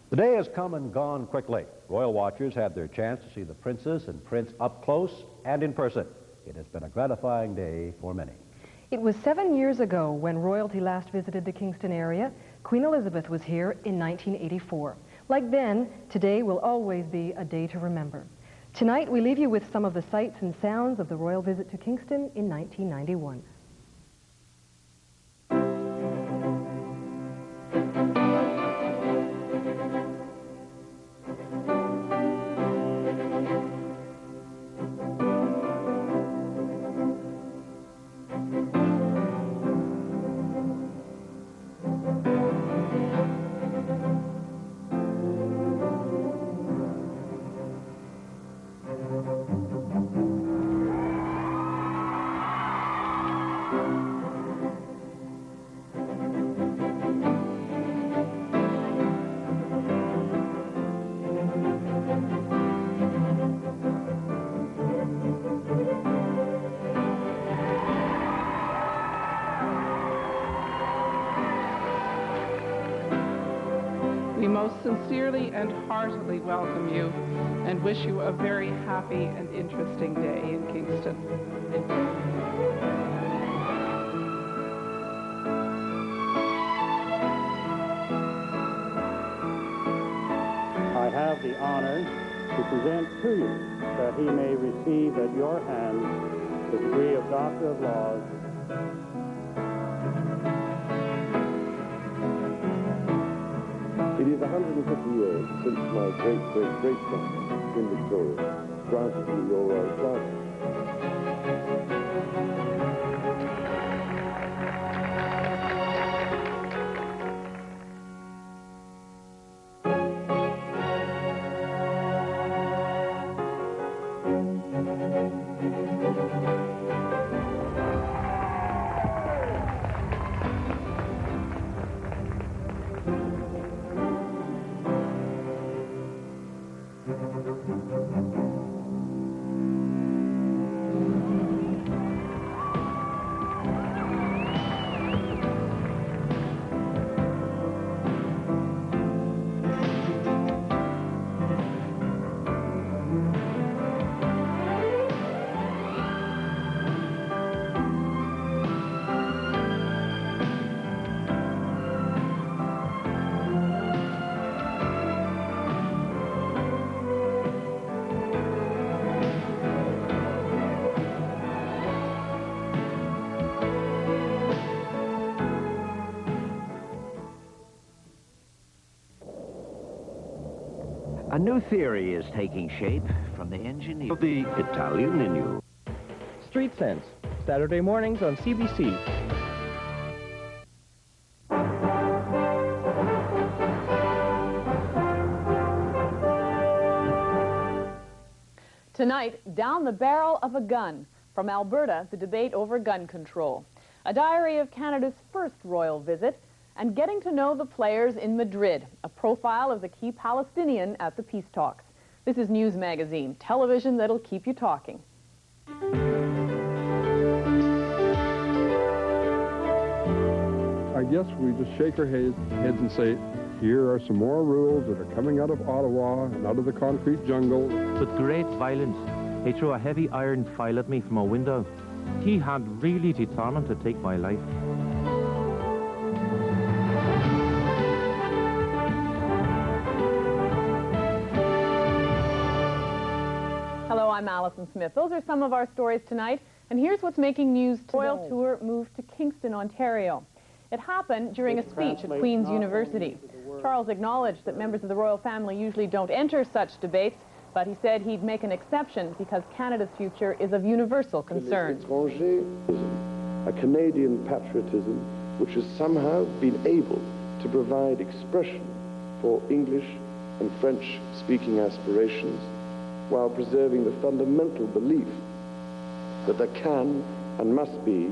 The day has come and gone quickly. Royal watchers had their chance to see the Princess and Prince up close and in person. It has been a gratifying day for many. It was 7 years ago when royalty last visited the Kingston area. Queen Elizabeth was here in 1984. Like then, today will always be a day to remember. Tonight, we leave you with some of the sights and sounds of the royal visit to Kingston in 1991. We most sincerely and heartily welcome you and wish you a very happy and interesting day in Kingston. I have the honor to present to you that he may receive at your hands the degree of Doctor of Laws. It is 150 years since my great-great-great-grandfather, Queen Victoria, granted you your royal title. A new theory is taking shape from the engineer of the Italian in you. Street Sense, Saturday mornings on CBC. Tonight, down the barrel of a gun. From Alberta, the debate over gun control. A diary of Canada's first royal visit, and getting to know the players in Madrid, a profile of the key Palestinian at the peace talks. This is News Magazine, television that'll keep you talking. I guess we just shake our heads and say, here are some more rules that are coming out of Ottawa and out of the concrete jungle. With great violence, he threw a heavy iron file at me from a window. He had really determined to take my life. Hello, I'm Alison Smith. Those are some of our stories tonight, and here's what's making news today. Royal tour moved to Kingston, Ontario. It happened during a speech at Queen's University. Charles acknowledged that members of the royal family usually don't enter such debates, but he said he'd make an exception because Canada's future is of universal concern. A Canadian patriotism which has somehow been able to provide expression for English and French-speaking aspirations, while preserving the fundamental belief that there can and must be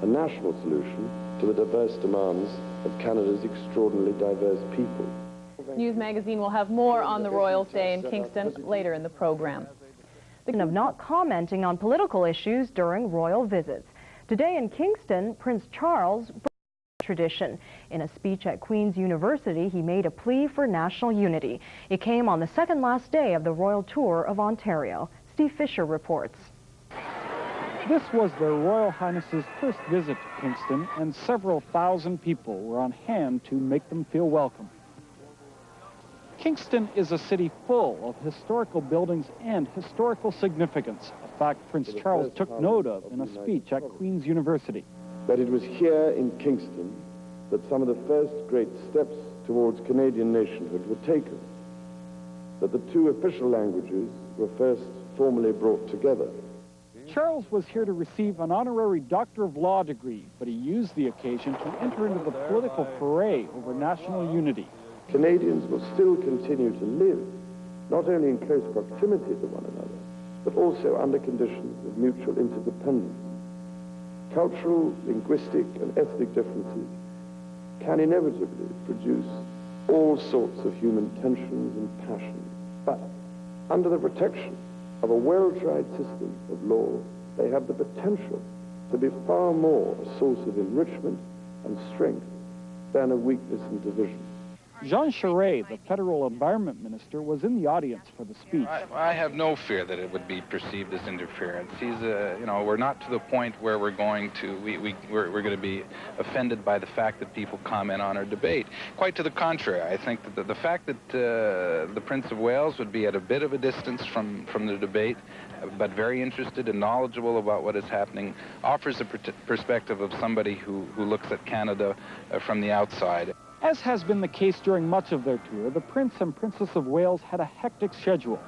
a national solution to the diverse demands of Canada's extraordinarily diverse people. News Magazine will have more on the Royal Day in Kingston later in the program. Of not commenting on political issues during royal visits. Today in Kingston, Prince Charles tradition. In a speech at Queen's University, he made a plea for national unity. It came on the second last day of the royal tour of Ontario. Steve Fisher reports. This was their Royal Highness's first visit to Kingston, and several thousand people were on hand to make them feel welcome. Kingston is a city full of historical buildings and historical significance, a fact Prince Charles took note of in a speech at Queen's University. That it was here in Kingston that some of the first great steps towards Canadian nationhood were taken, that the two official languages were first formally brought together. Charles was here to receive an honorary Doctor of Law degree, but he used the occasion to enter into the political foray over national unity. Canadians will still continue to live, not only in close proximity to one another, but also under conditions of mutual interdependence. Cultural, linguistic, and ethnic differences can inevitably produce all sorts of human tensions and passions. But under the protection of a well-tried system of law, they have the potential to be far more a source of enrichment and strength than of weakness and division. Jean Charest, the federal environment minister, was in the audience for the speech. I have no fear that it would be perceived as interference. We're not to the point where we're going to we're going to be offended by the fact that people comment on our debate. Quite to the contrary, I think that the fact that the Prince of Wales would be at a bit of a distance from the debate, but very interested and knowledgeable about what is happening, offers a perspective of somebody who looks at Canada from the outside. As has been the case during much of their tour, the Prince and Princess of Wales had a hectic schedule.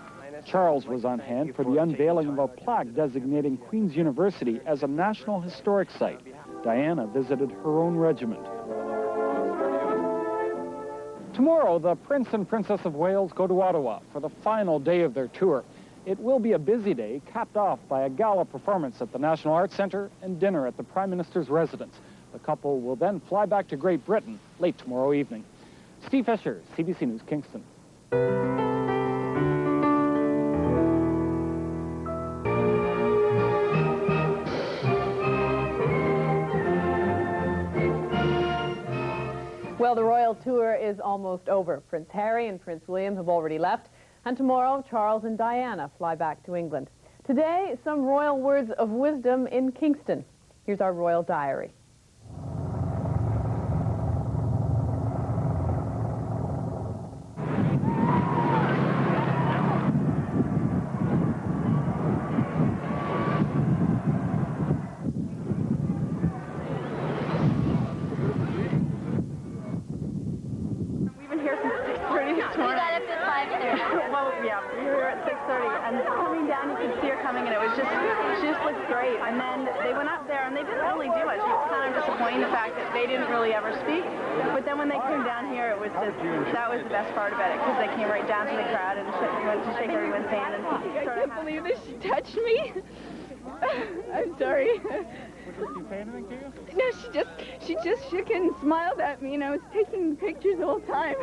Charles was on hand for the unveiling of a plaque designating Queen's University as a National Historic Site. Diana visited her own regiment. Tomorrow, the Prince and Princess of Wales go to Ottawa for the final day of their tour. It will be a busy day, capped off by a gala performance at the National Arts Centre and dinner at the Prime Minister's residence. The couple will then fly back to Great Britain late tomorrow evening. Steve Fisher, CBC News, Kingston. Well, the royal tour is almost over. Prince Harry and Prince William have already left, and tomorrow Charles and Diana fly back to England. Today, some royal words of wisdom in Kingston. Here's our royal diary. And then they went up there and they didn't really do much. It was kind of disappointing the fact that they didn't really ever speak. But then when they came down here, it was just, that was the best part about it, because they came right down to the crowd and went to shake everyone's hand. And I can't believe that she touched me. I'm sorry. Was she saying anything to you? No, she just shook and smiled at me, and I was taking pictures the whole time.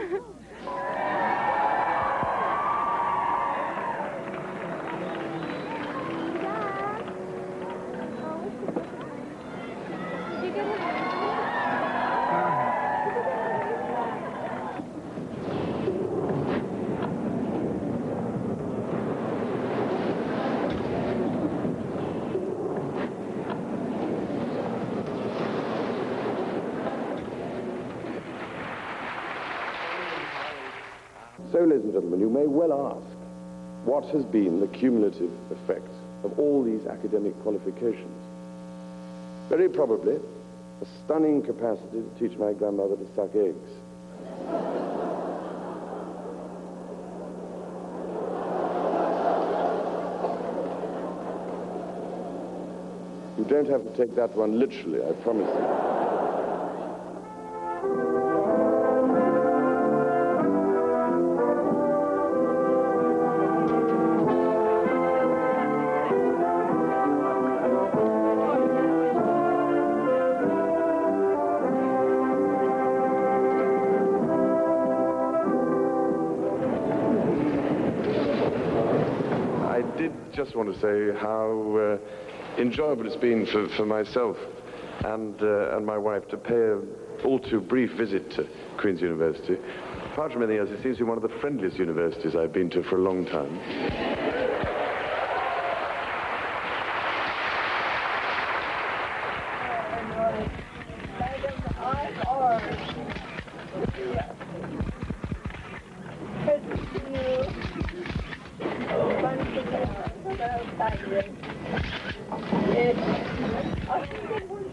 So, ladies and gentlemen, you may well ask, what has been the cumulative effect of all these academic qualifications? Very probably a stunning capacity to teach my grandmother to suck eggs. You don't have to take that one literally, I promise you. Just want to say how enjoyable it's been for myself and my wife to pay all too brief visit to Queen's University. Apart from anything else, it seems to be one of the friendliest universities I've been to for a long time.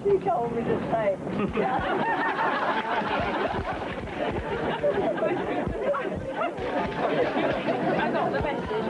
She told me to say. I got the message.